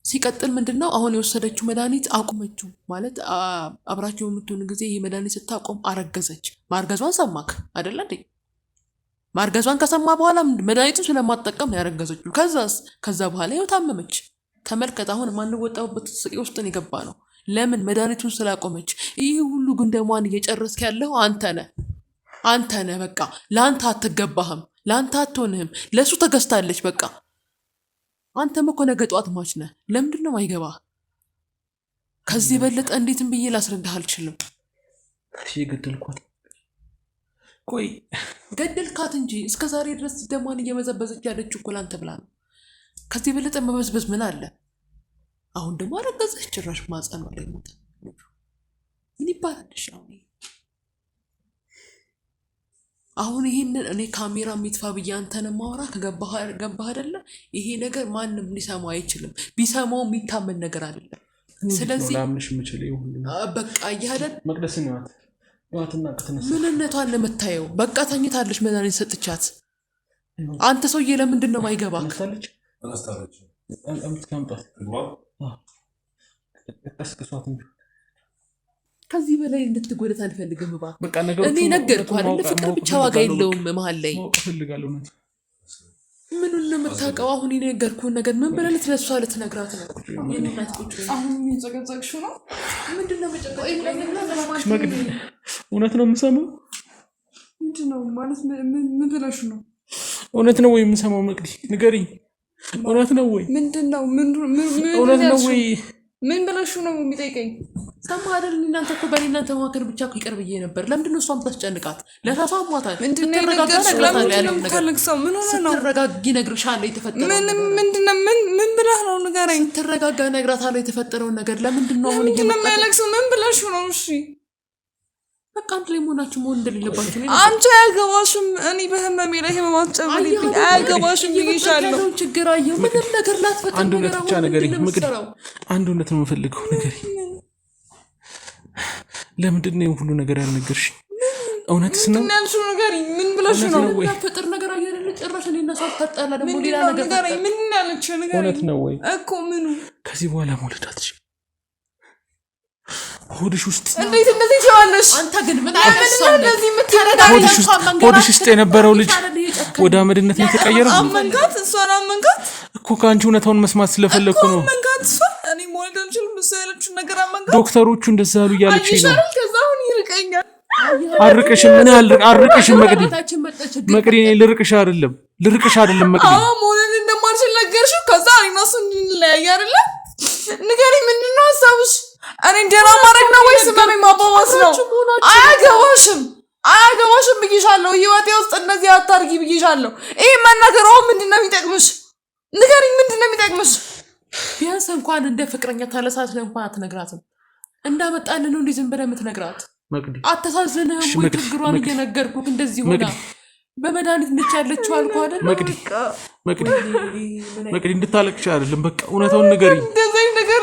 ሲቀጥል ምንድን ነው አሁን የወሰደችው መድኃኒት አቁመችው ማለት አብራቸው የምትሆን ጊዜ ይህ መድኃኒት ስታቆም አረገዘች። ማርገዟን ሰማክ አይደለ እንዴ? ማርገዟን ከሰማ በኋላ መድኃኒቱን ስለማትጠቀም ያረገዘችው። ከዛ በኋላ ይኸው ታመመች። ተመልከት፣ አሁን ማንወጣውበት ስቂ ውስጥን የገባ ነው። ለምን? መድኃኒቱን ስላቆመች። ይህ ሁሉ ግን ደሟን እየጨረስክ ያለው አንተ ነህ። በቃ ለአንተ አትገባህም፣ ለአንተ አትሆንህም። ለእሱ ተገዝታለች። በቃ አንተም እኮ ነገ ጠዋት ሟች ነህ። ለምንድን ነው አይገባህ? ከዚህ የበለጠ እንዴትም ብዬ ላስረዳህ አልችልም። ገደልኳት። ቆይ ገደልካት እንጂ እስከ ዛሬ ድረስ ደሟን እየመዘበዘች ያለችው እኮ ላንተ ብላ ነው። ከዚህ የበለጠ መበዝበዝ ምን አለ? አሁን ደግሞ አረገዘች። ጭራሽ ማጸኗ ላይ ሞተ። ምን ይባላልሽ? አሁን ይሄንን እኔ ካሜራ የሚጥፋ ብዬ አንተን ማውራ ከገባህ አይደለ? ይሄ ነገር ማንም ሊሰማው አይችልም። ቢሰማው የሚታመን ነገር አይደለም። ስለዚህ ላምንሽ የምችል ይሁን በቃ ይያደል መቅደስን ያዋትና ከተነሳ ምንነቷን ለምታየው በቃ ተኝታለች። መድኃኒት ሰጥቻት። አንተ ሰውዬ ለምንድን ነው ማይገባክ? አስተራች አምጥታምጣት ቀስቅሷት እንጂ ከዚህ በላይ እንድትጎዳት አልፈልግም። በቃ ነገሩ እኔ ነገርኩህ አይደል? ፍቅር ብቻ ዋጋ የለውም። መሀል ላይ እፈልጋለሁ ነው። ምኑን ነው የምታውቀው? አሁን የነገርኩህን ነገር ምን ብለህ ለእሷ ልትነግራት ነው? አሁን የሚጨቀጨቅሽው ነው? ምንድን ነው መጨቀጭ? እውነት ነው የምሰማው? ምንድን ነው ማለት? ምን ብለሽ ነው? እውነት ነው ወይ የምሰማው? መቅዲ ንገሪኝ። እውነት ነው ወይ? ምንድን ነው? እውነት ነው ወይ? ምን ብለሽ ነው የሚጠይቀኝ? ሰማህ አይደል? እናንተ እኮ በእኔ እናንተ መካከል ብቻ እኮ ይቅር ብዬ ነበር። ለምንድን ነው እሷም ታስጨንቃት? ለራሷ ሟታል። ምንድን ነው የምታለቅሰው? ምን ሆነ ነው? ስትረጋጊ እነግርሻለሁ የተፈጠረው ነገር። ምንድን ነው? ምን ብለህ ነው? ንገረኝ። ስትረጋጋ እነግራታለሁ የተፈጠረውን ነገር። ለምንድን ነው አሁን የሚያለቅሰው? ምን ብለሽ ነው? እሺ በቃ አንድ ላይ መሆናችሁ መሆን እንደሌለባችሁ ነው። አንቺ አያገባሽም። እኔ በህመሜ ላይ ህመማት ጨምሪብኝ። አያገባሽም ብዬሻለሁ። ችግር አየሁ። ምንም ነገር ላትፈጥር አንድ እውነት ብቻ ነገርኝ። አንድ እውነት ነው የምፈልገው ነገርኝ። ለምንድን ነው ሁሉ ነገር ያልነገርሽኝ? እውነትስ ነው? ምንድነው ነገር? ምን ብለሽ ነው? ፈጥር ነገር አይደለም። ጭራሽ እኔና ሰው ተጣላ ደግሞ ሌላ ነገር ምን ያለች ነገር? እውነት ነው ወይ እኮ ምኑ? ከዚህ በኋላ መውለድ አትችይም። ሆድሽ ውስጥ እንዴት እንደዚህ ትያለሽ? አንተ ግን ምን አይነሳው እንደዚህ ሆድሽ ውስጥ የነበረው ልጅ ወደ አመድነት ነው የተቀየረው። አመንካት እሷን አመንካት እኮ ከአንቺ እውነታውን መስማት ስለፈለኩ ነው። አመንካት እሷ እኔ መውለድ አልችልም እሷ ያለችው ነገር አመንካት። ዶክተሮቹ እንደዛ አሉ እያለችኝ ነው። ከዛ አሁን ይርቀኛል። አርቅሽም ምን አርቅሽም መቅዲ ልርቅሽ አይደለም መቅዲ። አዎ መውለድ እንደማልችል ነገርሽው። ከዛ እኔና እሱ እንለያይ አይደለ? ንገሪኝ፣ ምንድን ነው ሀሳብሽ? እኔ እንደና ማድረግ ነው ወይስ በኔ ማባባስ ነው? አያገባሽም ብዬሻለሁ። ህይወቴ ውስጥ እንደዚህ አታርጊ ብዬሻለሁ። ይሄ መናገር ምንድን ነው የሚጠቅምሽ? ንገሪኝ፣ ምንድን ነው የሚጠቅምሽ? ቢያንስ እንኳን እንደ ፍቅረኛ ተለሳስለ እንኳን አትነግራትም። እንዳመጣልን ነው እንዴ ዝም ብለህ የምትነግራት? መቅዲ አተሳዝነህ ወይ ችግሯን እየነገርኩህ እንደዚህ ሆና በመድኃኒት ነች ያለችው አልኩ አይደል? መቅዲ እንድታለቅሽ አይደለም። በቃ እውነታውን ንገሪኝ።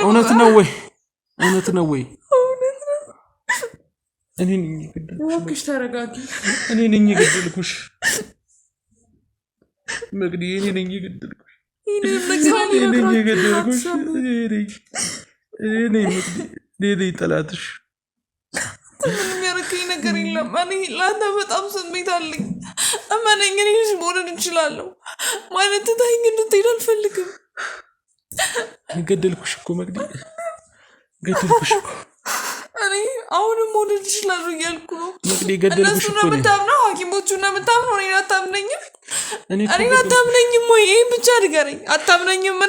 እውነት ነው ወይ? እኔ ነኝ የገደልኩሽ። ተረጋጊ። እኔ ነኝ የገደልኩሽ መቅዲ። እኔ ነኝ የገደልኩሽ። እኔ ነኝ ጠላትሽ። ምንም ያደረገኝ ነገር የለም። እኔ ለአንተ በጣም ስሜት አለኝ። እመነኝ፣ እኔ ልጅ መውለድ እችላለሁ። ማለት ትታኝ እንድትሄድ አልፈልግም። ገደልኩሽ እኮ መቅዲ፣ ገደልኩሽ እኮ። እኔ አሁንም መውለድ እችላለሁ እያልኩ ነው። መቅዲ ገደልኩሽ እኮ። እነሱ ነው የምታምነው፣ ሐኪሞቹ ነው የምታምነው። እኔን አታምነኝም? እኔን አታምነኝም ወይ? ይሄን ብቻ ንገረኝ። አታምነኝም?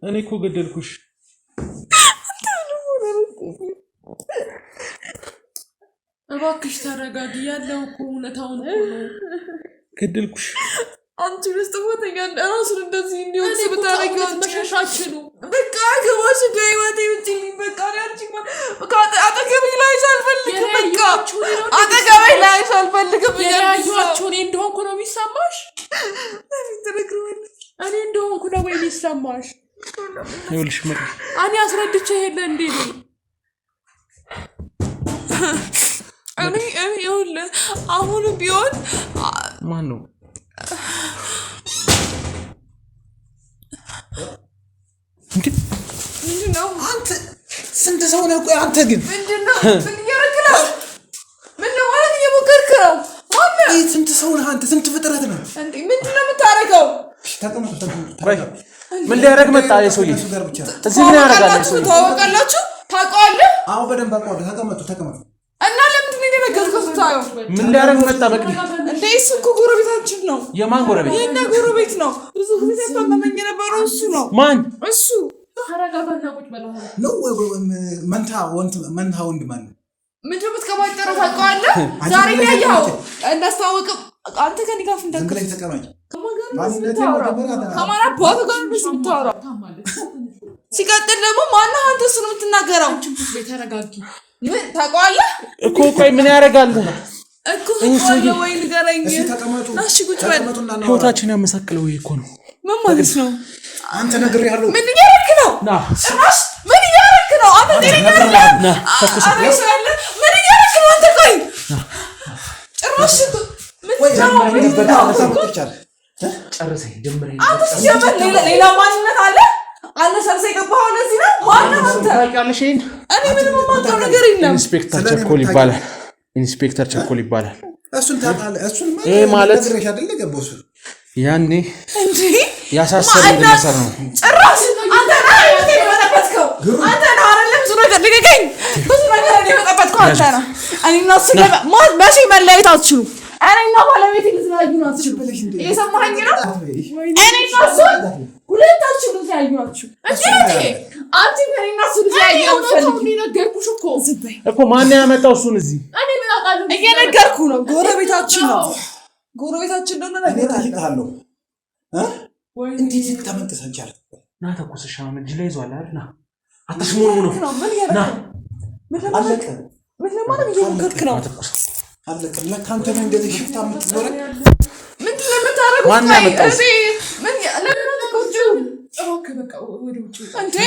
እኔ እኮ ገደልኩሽ። እባክሽ ተረጋጊ። ያለው እኮ እውነታውን እኮ ነው። ገደልኩሽ። አንቺ ጥፋተኛ ራሱን እንደዚህ እንዲሆን ስብታረጊው መሸሻችሉ በቃ ገባሽ። ከህይወቴ ውጪልኝ። በቃ አንቺ አጠገቤ ላይሽ አልፈልግም። በቃ አጠገቤ ላይሽ አልፈልግም። ያዩዋችሁ እኔ እንደሆንኩ ነው የሚሰማሽ? እኔ እንደሆንኩ ነው ወይ የሚሰማሽ? ይኸውልሽ መቅዲ፣ እኔ አስረድቼ ሄለ እንዴ ነው እኔ ይኸውልህ አሁን ቢሆን ማን ነው ምንድን ነው? አንተ ስንት ሰው ነው? ቆይ አንተ ግን ምንድን ነው? ምን እያደረግህ ነው? ምን ለማለት እየሞከርክ ነው? ማነው? ስንት ሰው ነህ አንተ? ስንት ፍጥረት ነው እንዴ? ምንድን ነው የምታደርገው? ተቀመጡ። ምን ሊያደርግ መጣ? የሰውዬ እዚህ ምን ያደርጋል? ታወቃላችሁ? ታውቀዋለህ? አዎ በደንብ አውቀዋለሁ። ተቀመጡ። እና ለምንድን ነው የደነገጥከው ስታየው? ምን ሊያደርግ መጣ? መቅዲ እንዴ እሱ እኮ ጎረቤታችን ነው። የማን ጎረቤት? የእኛ ጎረቤት ነው። ብዙ ጊዜ ሲያስታመመኝ የነበረው እሱ ነው። ማን? እሱ ተረጋጋና ቁጭ በለው ነው። መንታ ወንድ ማለት ምንድን ነው የምትቀባጠረው? ታውቀዋለህ? ዛሬ ነው ያየኸው። እንዳስታወቅም አንተ ከእኔ ጋር ዝም ተቀማጭ። ከማን አባቱ ጋር ነው የምታወራው? ሲቀጥል ደግሞ ማነው አንተ እሱን የምትናገረው? ተረጋጊ። ምን ታውቀዋለህ እኮ? ቆይ ምን ያደርጋሉ እኮ? ታውቀዋለህ ወይ ንገረኝ። እሺ ቁጭ በል። ህይወታችን ያመሳቅለው ይሄ እኮ ነው። ምን ማለት ነው? አንተ ነግሬሃለሁ። ምን እያደረክ ነው? ጭራሽ ምን እያደረክ ነው? አንተ ጤነኛ አይደለም። ምን እያደረክ ነው አንተ? ቆይ ጭራሽ ጨርሰኝ ጀምረኝ። አንተ ሲጀመር ሌላ ማንነት አለ አለ። ሰርሰ የገባኸው ለዚህ ነው። ማነው አንተ? ታውቂያለሽ? እኔ ምንም የማውቀው ነገር የለም። ኢንስፔክተር ቸኮል ይባላል። እሱን ታውቃለህ? እሱን ማለት ነግሬሽ አይደለ? ገባው እሱ ያኔ እንዴ ያሳሰረኝ እንደሰራ ነው። ጭራሽ አንተ ነህ የመጠበጥከው። አንተ ነህ አይደለም? ብዙ ነገር ልቀቀኝ። ብዙ ነገር የመጠበጥከው አንተ ነህ። እኔና እሱ መቼ መለያየት አትችሉ። እኔና ባለቤቴ ልትለያዩ ነው አትችሉ። እየሰማኸኝ ነው? እኔና እሱ ሁለታችሁ ልትለያዩ ናችሁ። አንቺ ከእኔና እሱ ልትለያዩ ነው የምትፈልጊው? ነገርኩሽ እኮ። ማን ያመጣው እሱን እዚህ? እኔ ምን አውቃለሁ? እየነገርኩህ ነው። ጎረቤታችን ነው። ጎረቤታችን ነው። እጠይቅሃለሁ። እንዴት ልታመንጥሰን ቻልክ? ና ተኩስሽ። አሁን እጅ ላይ ይዟል አይደል? ና አትሽሙኑ ነው። ና አለቀ። ምን ለማለት እየሞከርክ ነው? አለቀ። ለካ አንተ ነህ እንደዚህ ሽፍታ የምትኖረኝ። ምንድን ነው የምታደርገው? ማን ያመጣው? እንዴ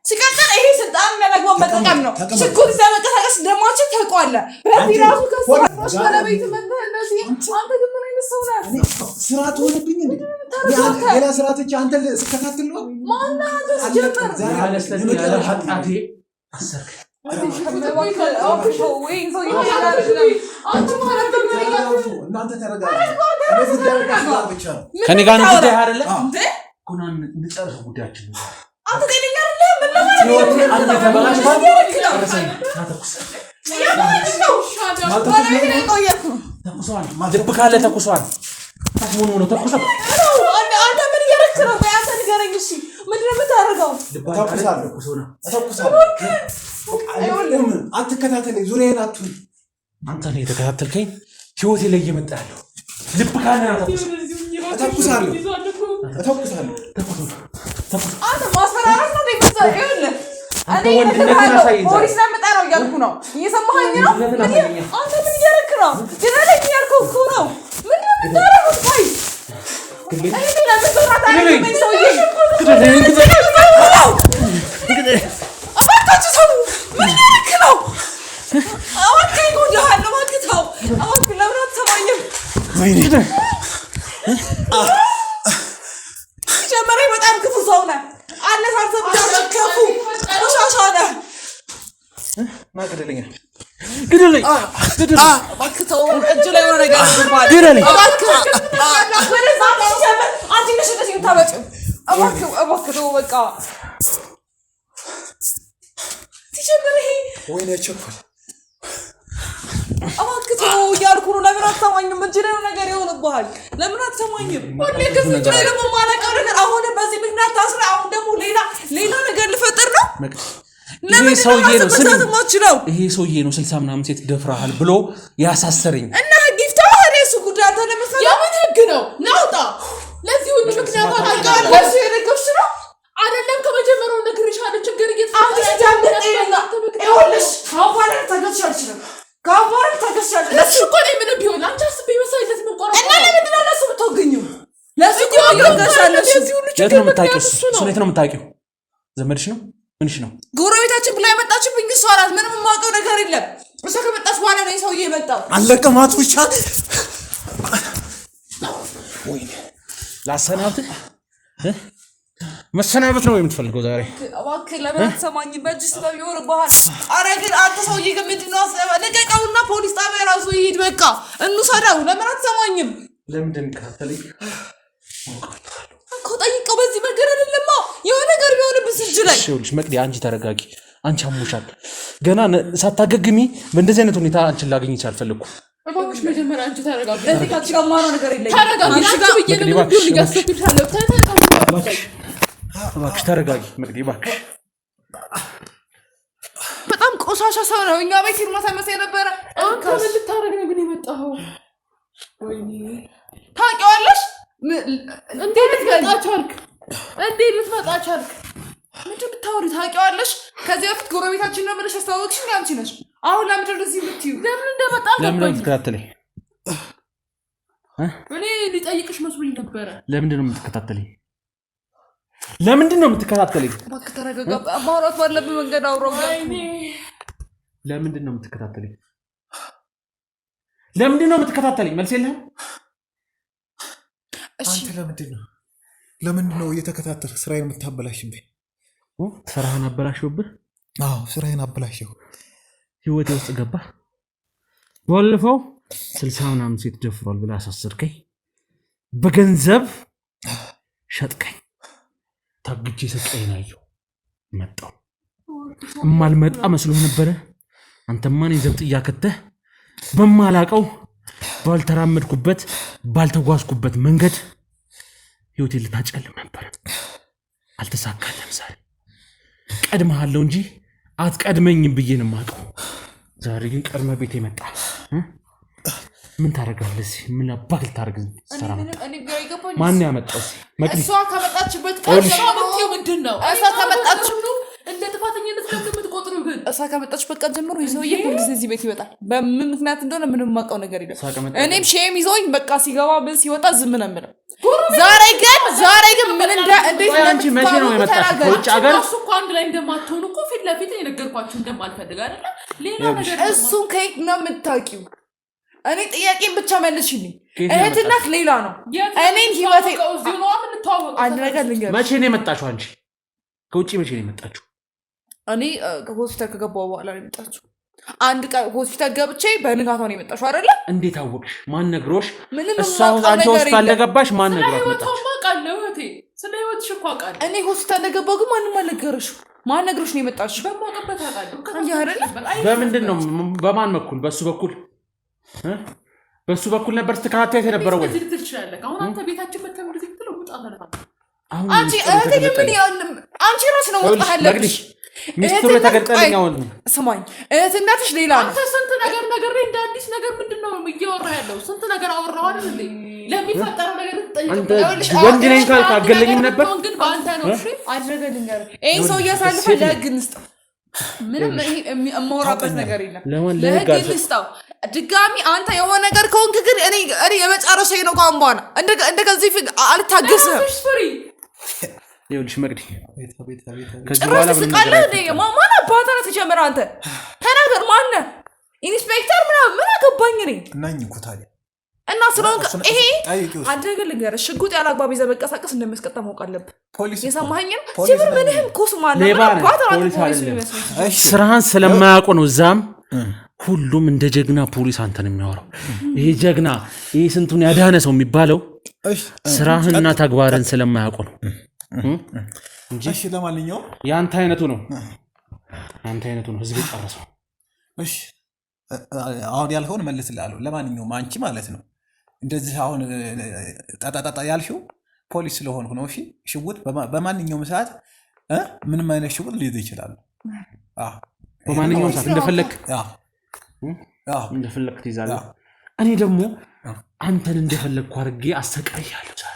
ሲቀጥል ይሄ ስልጣን ለመግባት መጠቀም ነው። ሽጉጥ ይዘህ መንቀሳቀስ ደማችን ታውቀዋለህ። በዚህ ራሱ ከስራሽ ባለቤት መጥተህ እንደዚህ አንተ ግን ምን አይነት ሰው ነህ? ስራ ትሆንብኝ እንዴ? ሌላ ስራ ትቼ አንተ ስከታተል ነው። ማነህ አንተ? ጀመር ያለ ኃጢአቴ አሰርክ እናንተ ተረጋጉ። ከኔ ጋር ነው ጉዳይ አይደለ? ኩና እንጨርስ ጉዳያችን። አንተ ጤነኛ አይደለህ? ምን ለማለት አንተ ተበላሽቷል። ድብ ካለ ተኩሷል። ምን ሆኖ ተኩሷል? አንተ ምን እያደረግህ ነው? አንተ ንገረኝ እሺ። ምንድን ነው የምታደርገው? አትከታተለኝ፣ ዙሪያዬን አትሁን። አንተ ነው የተከታተልከኝ። ህይወቴ ላይ እየመጣ ያለው ልብ ካለ እተኩሳለሁ። አንተ ማስፈራራት ነው እንደምትሰራ ይኸውልህ። እኔ ፖሊስ ለምጣ ነው እያልኩ ነው። እየሰማኸኝ ነው? አንተ ምን እያደረግህ ነው? ግደለኝ እያልኩህ እኮ ነው። ምንድን ነው የምታደርጉት? ቆይ እኔ ለምን ሰራት አለኝ ሰውዬ? እባካችሁ ሰው ምን እያደረግህ ነው? እባክህ እጎዳሃለሁ። እባክህ ተው። እባክህ ለምን አትሰማኝም? ወይኔ ጀመረኝ። በጣም ክፉ ሰው ነህ። አነሳሰብ ክፉ ቆሻሻ ነህ። ግደለኝ፣ ግደለኝ፣ እባክህ ተው። እጅ ላይ የሆነ ነገር ይባል። ግደለኝ እባክህ አንቺ ነሽ እንደዚህ የምታበጪው። እባክህ ተው በቃ። ሲጀምር ይሄ ወይኔ ቸኮል እባክህ ተው እያልኩ ነው። ለምን አትሰማኝም? እጅ ላይ ነገር ይሆንብሃል። ለምን አትሰማኝም? ሁሌ ከዚህ ላይ ደግሞ የማላውቀው ነገር አሁንም በዚህ ምክንያት ታስረ አሁን ደግሞ ሌላ ነገር ልፈጥር ነው። ይሄ ሰውዬ ነው ይሄ ሰውዬ ነው 60 ምናምን ሴት ደፍራሃል ብሎ ያሳሰረኝ እና ህግ ይፍታህ። እሱ ጉዳይ አንተ ለምሳሌ የምን ህግ ነው? ናውጣ ለዚህ ሁሉ ምክንያት አድርጋለሁ። ለሱ የደገፍሽ ነው አይደለም? ከመጀመሪያው ነግሬሻለሁ። ችግር ይኸውልሽ ካባረር ተገቻለሁ ጋባር ተከሰለ ለሱ እኮ ነው ምን ቢሆን አንቺ አስቤ መሳይለት ምን ቆራ እና ለምን ነው ለሱ ብትወግኙ? ለሱ እኮ ይወጋሻል። የት ነው የምታውቂው? እሱ የት ነው የምታውቂው? ዘመድሽ ነው? ምንሽ ነው? ጎረቤታችን ብላ የመጣችብኝ እሷ ናት። ምንም የማውቀው ነገር የለም። እሷ ከመጣች በኋላ ነው ሰውዬ የመጣው። አለቀማት ብቻ ወይኔ ላሰናብት መሰናበት ነው የምትፈልገው ዛሬ? እባክህ ለምን አትሰማኝም? በእጅ ስበብ ይወርብሃል። ኧረ ግን አንተ ሰውዬ ግን ምንድን ነው ልቀቀውና ፖሊስ ጣቢያ ራሱ ይሄድ። በቃ እንውሰደው። ለምን አትሰማኝም? ለምንድን ካተለኝ እኮ ጠይቀው። በዚህ መንገድ አይደለማ የሆነ ነገር ቢሆንብስ እጅ ላይ። ይኸውልሽ መቅዲ አንቺ ተረጋጊ። አንቺ አሞሻል። ገና ሳታገግሚ በእንደዚህ አይነት ሁኔታ አንቺን ላገኝሽ አልፈለኩም። እባክሽ መጀመሪያ አንቺ ተረጋጊ። እዚህ ካቺ ጋር ማነው ነገር የለኝም። ተረጋጊ። አንቺ ብዬሽ ነው ቢሆን ይጋስተብሻለሁ። እባክሽ ተረጋጊ መቅዲ እባክሽ። በጣም ቆሻሻ ሰው ነው። እኛ ቤት ይርማታመስ የነበረ አንተ ምን ልታረግ ነው ግን የመጣኸው? ወይኔ ታውቂዋለሽ? እንዴት ልትመጣ ቻልክ? እንዴት ልትመጣ ቻልክ? ምንድን ብታወሪ? ታውቂዋለሽ? ከዚህ በፊት ጎረቤታችን ነው ብለሽ አስተዋወቅሽኝ አንቺ ነሽ። አሁን ለምንድን ነው እዚህ የምትይው? ለምን እንደመጣ ለምን ነው የምትከታተለኝ? እኔ ሊጠይቅሽ መስሎኝ ነበረ። ለምንድን ነው የምትከታተለኝ? ለምንድን ነው የምትከታተለኝ? እባክህ ተረጋጋ። ማውራት ባለብህ መንገድ አውራው። ለምንድን ነው የምትከታተለኝ? ለምንድን ነው የምትከታተለኝ? መልስ የለህም? አንተ ለምንድን ነው እየተከታተልክ ስራዬን የምታበላሽብኝ? ስራህን አበላሽብህ? አዎ ስራዬን አበላሽው። ህይወቴ ውስጥ ገባ። ባለፈው 60 ምናምን ሴት ደፍሯል ብለህ አሳሰርከኝ። በገንዘብ ሸጥከኝ። ታግቼ ሰቀኝ አየሁ። መጣሁ። እማልመጣ መስሎ ነበረ። አንተማ እኔን ዘብጥ እያከተህ በማላቀው ባልተራመድኩበት ባልተጓዝኩበት መንገድ ህይወቴን ልታጨልም ነበር። አልተሳካለም። ዛሬ ቀድመሃለሁ እንጂ አትቀድመኝም ብዬ ነው የማውቀው። ዛሬ ግን ቀድመ ቤቴ መጣ። ምን ታረጋለህ? ምን አባክ ልታረግ ሰራ? ማን ያመጣው? መቅዲ እሷ ከመጣችበት ቀን ነው። ምንድን ነው? እሷ ከመጣች እንደ ጥፋተኝነት ለምን የምትቆጥሪው? ግን እሷ ከመጣች በቃ ጀምሮ ይዘውዬ ሁልጊዜ እዚህ ቤት ይወጣል። በምን ምክንያት እንደሆነ ምንም ማውቀው ነገር የለም። እኔም ሼም ይዞኝ በቃ ሲገባ ምን ሲወጣ ዝም ነው የምለው። ዛሬ ግን ምን እንዴት አንቺ መቼ ነው የመጣችው ከውጭ ሀገር? እሱ እኮ አንድ ላይ እንደማትሆኑ እኮ ፊት ለፊት የነገርኳችሁ እንደማልፈልግ አይደለ? ሌላ ነገር እሱን ከየት ነው የምታውቂው? እኔ ጥያቄን ብቻ መልሽልኝ። እህትና ሌላ ነው። እኔን ህይወቴ አንድ ነገር ልንገርሽ። መቼ ነው የመጣችው አንቺ? ከውጭ መቼ ነው የመጣችው? እኔ ሆስፒታል ከገባሁ በኋላ ነው የመጣችው። አንድ ቀን ሆስፒታል ገብቼ በንጋታው ነው የመጣችው አይደለ? እንዴት አወቅሽ? ማን ነግሮሽ? እሷ አንቺ ሆስፒታል እንደገባሽ ማን ነግሮሽ መጣች? ስለ ህይወትሽ እኮ አውቃለሁ። እኔ ሆስፒታል እንደገባሁ ግን ማንም አልነገረሽም። ማን ነግሮሽ ነው የመጣችው? በማውቀበት አውቃለሁ። አይደለ? በምንድን ነው? በማን በኩል? በሱ በኩል ነበር ስትከታተይ የነበረው ወይ? አሁን አንተ ቤታችን መተምር ትክክል ነው። አንቺ አንቺ ራስ ነው ወጣ ያለብሽ። ሚስጥሩ የተገለጠልኝ አሁን ነው። ስማኝ፣ እህትነትሽ ሌላ ነው። አንተ ስንት ነገር እንደ አዲስ ነገር ምንድነው እያወራ ያለው? ስንት ነገር አወራው አይደል እንዴ? ለሚፈጠረው ነገር ትጠይቀኛለሽ። ወንድ ነኝ ካልክ አገለኝም ነበር። ግን በአንተ ነው። እሺ አድርገን ልንገር፣ ይሄን ሰው እያሳልፈ ለህግ እንስጠው። ምንም የማወራበት ነገር የለም። ለህግ እንስጠው። ድጋሚ አንተ የሆነ ነገር ከሆንክ ግን እኔ የመጨረሻዬ ነው። ካሁን በኋላ እንደዚህ ፊት አልታገስም። ይኸውልሽ መቅዲ ጭራሽ ትስቃለህ እንዴ? ማን አባትህ ነህ? ተጀመረ አንተ ተናገር። ማነህ? ኢንስፔክተር ምናምን ምን አገባኝ እኔ እናኝ እኮ ታዲያ እና ስለሆንክ ይሄ አንድ ነገር ልንገርህ፣ ሽጉጥ ያለ አግባብ ይዘህ መንቀሳቀስ እንደሚያስቀጣ ማወቅ አለብህ። የሰማኸኝ ነው? ሲቪል ምንህም ኮስማለ ስራህን ስለማያውቁ ነው። እዛም ሁሉም እንደ ጀግና ፖሊስ አንተን የሚያወራው። ይሄ ጀግና ይሄ ስንቱን ያዳነ ሰው የሚባለው ስራህንና ተግባርን ስለማያውቁ ነው እንጂ እሺ፣ ለማንኛውም ያንተ አይነቱ ነው ህዝብ ጨረሰው። እሺ፣ አሁን ያልከውን መልስልሃለሁ። ለማንኛውም አንቺ ማለት ነው እንደዚህ አሁን ጣጣጣ ያልሽው ፖሊስ ስለሆንኩ ነው። እሺ፣ ሽጉጥ በማንኛውም ሰዓት ምንም አይነት ሽጉጥ ሊይዝ ይችላል። በማንኛውም ሰዓት እንደፈለክ ትይዛለህ። እኔ ደግሞ አንተን እንደፈለግኩ አድርጌ አሰቃያለሁ ዛሬ።